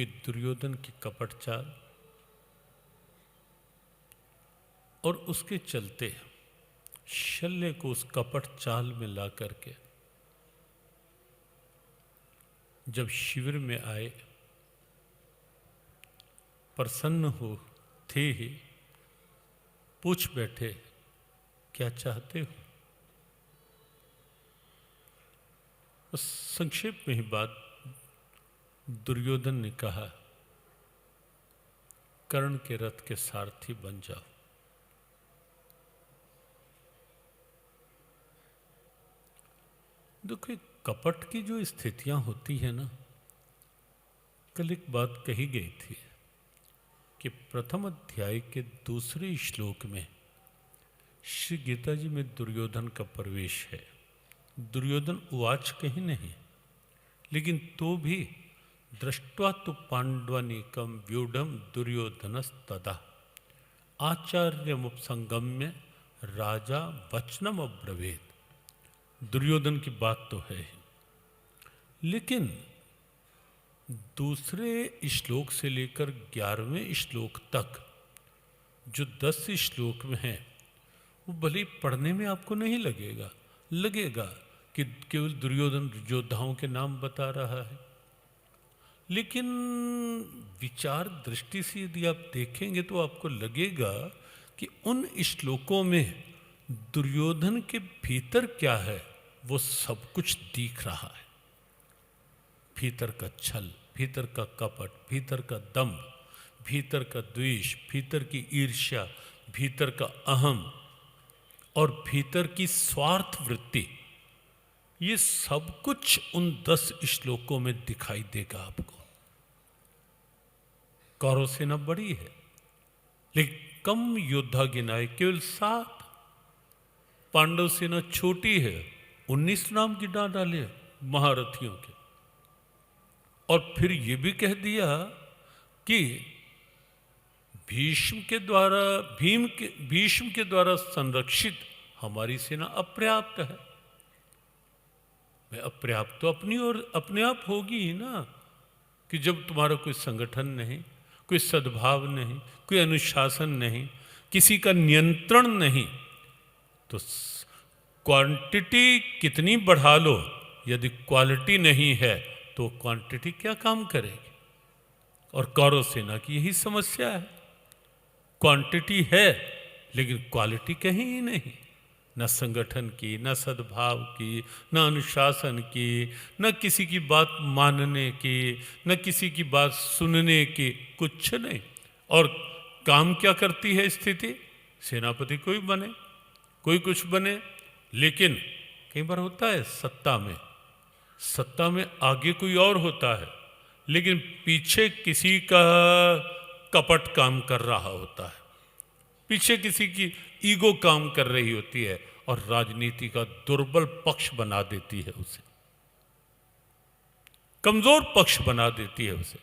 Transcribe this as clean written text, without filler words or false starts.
कि दुर्योधन की कपट चाल और उसके चलते शल्य को उस कपट चाल में ला करके जब शिविर में आए, प्रसन्न हो थे ही, पूछ बैठे क्या चाहते हो। बस संक्षेप में ही बात दुर्योधन ने कहा, कर्ण के रथ के सारथी बन जाओ। देखो, कपट की जो स्थितियां होती है ना, कल एक बात कही गई थी कि प्रथम अध्याय के दूसरे श्लोक में श्री गीता जी में दुर्योधन का प्रवेश है। दुर्योधन उवाच कहीं नहीं, लेकिन तो भी दृष्ट्वा तो पांडवानीकम व्यूढ़म दुर्योधनस्तदा आचार्यमुपसंगम्य राजा वचनम अब्रवीत। दुर्योधन की बात तो है ही, लेकिन दूसरे श्लोक से लेकर 11वें श्लोक तक जो 10 श्लोक में है, वो भले पढ़ने में आपको नहीं लगेगा कि केवल दुर्योधन योद्धाओं के नाम बता रहा है, लेकिन विचार दृष्टि से यदि आप देखेंगे तो आपको लगेगा कि उन श्लोकों में दुर्योधन के भीतर क्या है वो सब कुछ दिख रहा है। भीतर का छल, भीतर का कपट, भीतर का दंभ, भीतर का द्वेष, भीतर की ईर्ष्या, भीतर का अहम और भीतर की स्वार्थ वृत्ति, ये सब कुछ उन 10 श्लोकों में दिखाई देगा आपको। कौरव सेना बड़ी है, लेकिन कम योद्धा गिनाए केवल 7। पांडव सेना छोटी है, 19 नाम गिना डाले महारथियों के। और फिर ये भी कह दिया कि भीष्म के द्वारा संरक्षित हमारी सेना अपर्याप्त है। मैं अपर्याप्त तो अपने आप होगी ही ना, कि जब तुम्हारा कोई संगठन नहीं, कोई सद्भाव नहीं, कोई अनुशासन नहीं, किसी का नियंत्रण नहीं, तो क्वांटिटी कितनी बढ़ा लो, यदि क्वालिटी नहीं है तो क्वांटिटी क्या काम करेगी। और कौरव सेना की यही समस्या है, क्वांटिटी है लेकिन क्वालिटी कहीं ही नहीं। न संगठन की, न सद्भाव की, न अनुशासन की, न किसी की बात मानने की, न किसी की बात सुनने की, कुछ नहीं। और काम क्या करती है स्थिति? सेनापति कोई बने, कोई कुछ बने, लेकिन कई बार होता है सत्ता में आगे कोई और होता है, लेकिन पीछे किसी का कपट काम कर रहा होता है, पीछे किसी की ईगो काम कर रही होती है और राजनीति का दुर्बल पक्ष बना देती है उसे, कमजोर पक्ष बना देती है उसे।